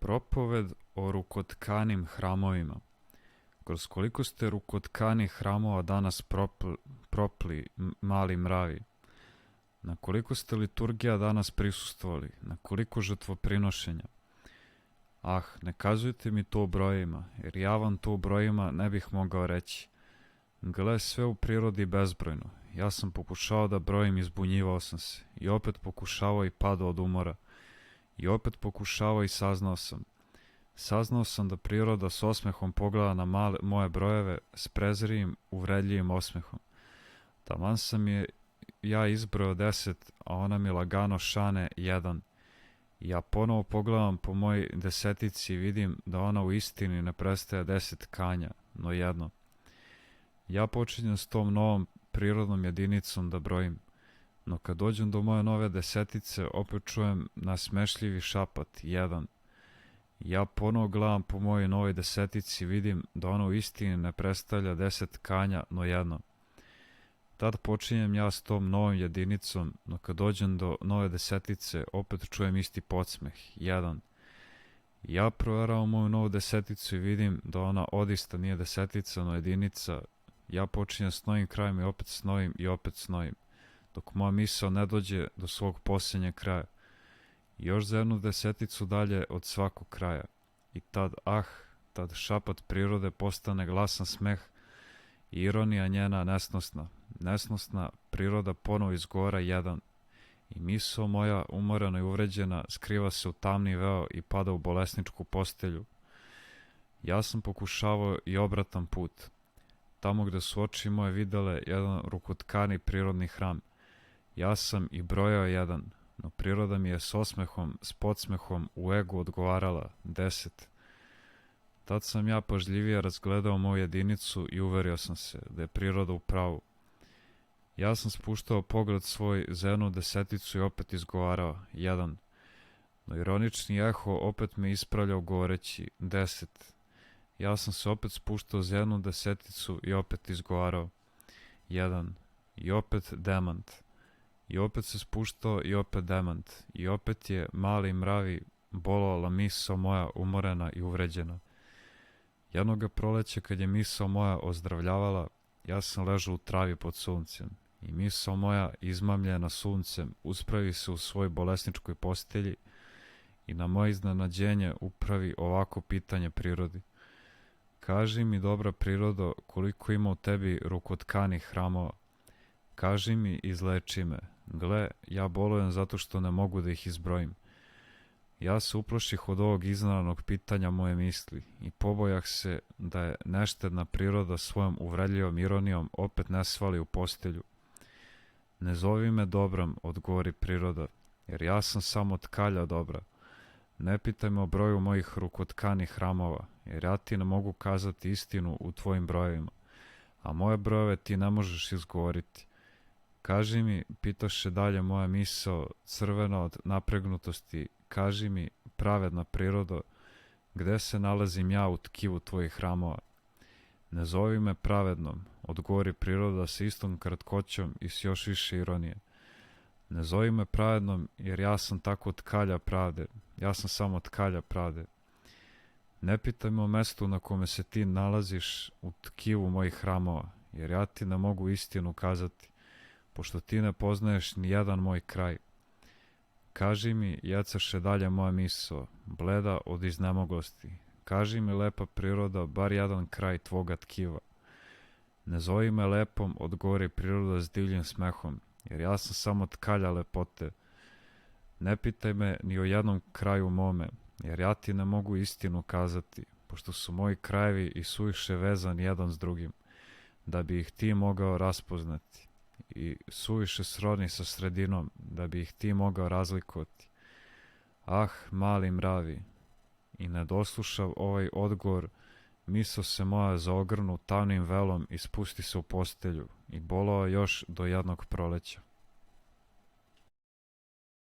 Propoved o rukotkanim hramovima. Kroz koliko ste rukotkanih hramova danas propli, mali mravi? Na koliko ste liturgija danas prisustvovali? Na koliko žrtvoprinošenja? Ah, ne kazujte mi to u brojima, jer ja vam to u brojima ne bih mogao reći. Gle, sve u prirodi bezbrojno. Ja sam pokušao da brojim i zbunjivao sam se. I opet pokušavao i padao od umora. I opet pokušavao i saznao sam. Saznao sam da priroda s osmehom pogleda na moje brojeve s prezirivim, uvredljivim osmehom. Taman sam ja izbrojao 10, a ona mi lagano šane 1. Ja ponovo pogledam po mojoj desetici i vidim da ona u istini ne prestaje 10 kanja, no 1. Ja počinjem s tom novom prirodnom jedinicom da brojim, no kad dođem do moje nove desetice opet čujem nasmešljivi šapat 1. Ja ponovo gledam po mojoj novoj desetici i vidim da ona u istini ne predstavlja 10 kanja, no 1. Tad počinjem ja s tom novom jedinicom, no kad dođem do nove desetice opet čujem isti podsmeh 1. Ja proveravam moju novu deseticu i vidim da ona odista nije desetica, no jedinica. Ja počinjem s novim krajem i opet s novim i opet s novim, dok moja misao ne dođe do svog posljednjeg kraja. Još za jednu deseticu dalje od svakog kraja. I tad šapat prirode postane glasan smeh i ironija njena nesnosna. Nesnosna priroda ponovo izgovara 1. I misao moja, umorana i uvređena, skriva se u tamni veo i pada u bolesničku postelju. Ja sam pokušavao i obratan put. Tamo gde su oči moje videle jedan rukotkani prirodni hram. Ja sam i brojao 1, no priroda mi je s osmehom, s podsmehom u egu odgovarala 10. Tad sam ja pažljivije razgledao moju jedinicu i uverio sam se da je priroda u pravu. Ja sam spuštao pogled svoj za jednu deseticu i opet izgovarao 1. No ironični eho opet me ispravljao govoreći 10. Ja sam se opet spuštao za jednu deseticu i opet izgovarao 1. I opet demant. I opet se spuštao i opet demant. I opet je mali mravi bolovala misao moja umorena i uvređena. Jednoga proleća kad je misao moja ozdravljavala, ja sam ležao u travi pod suncem. I misao moja izmamljena suncem uspravi se u svoj bolesničkoj postelji i na moje iznenađenje upravi ovako pitanje prirodi. Kaži mi, dobra prirodo, koliko ima u tebi rukotkanih hramova. Kaži mi, izleči me. Gle, ja bolujem zato što ne mogu da ih izbrojim. Ja se uplaših od ovog iznenadnog pitanja moje misli i pobojah se da je neštedna priroda svojom uvredljivom ironijom opet ne svali u postelju. Ne zovi me dobrom, odgovori priroda, jer ja sam samo tkalja dobra. Ne pitaj me o broju mojih rukotkanih hramova, jer ja ti ne mogu kazati istinu u tvojim brojevima, a moje brojeve ti ne možeš izgovoriti. Kaži mi, pitaše dalje moja misao, crvena od napregnutosti, kaži mi, pravedna prirodo, gde se nalazim ja u tkivu tvojih hramova? Ne zovi me pravednom, odgovori priroda sa istom kratkoćom i s još više ironije. Ne zovi me pravednom, jer ja sam tako tkalja pravde, ja sam samo tkalja pravde. Ne pitaj me o mestu na kome se ti nalaziš u tkivu mojih hramova, jer ja ti ne mogu istinu kazati, pošto ti ne poznaješ ni jedan moj kraj. Kaži mi, jecaše dalje moja misao, bleda od iznemoglosti, kaži mi, lepa priroda, bar jedan kraj tvoga tkiva. Ne zovi me lepom, odgovori priroda s divljim smehom, jer ja sam samo tkalja lepote. Ne pitaj me ni o jednom kraju mome, jer ja ti ne mogu istinu kazati, pošto su moji krajevi i suviše vezani jedan s drugim, da bi ih ti mogao raspoznati, i suviše srodni sa sredinom, da bi ih ti mogao razlikovati. Ah, mali mravi! I ne doslušav ovaj odgovor, misao se moja zaogrnu tamnim velom i spusti se u postelju i bolova još do jednog proleća.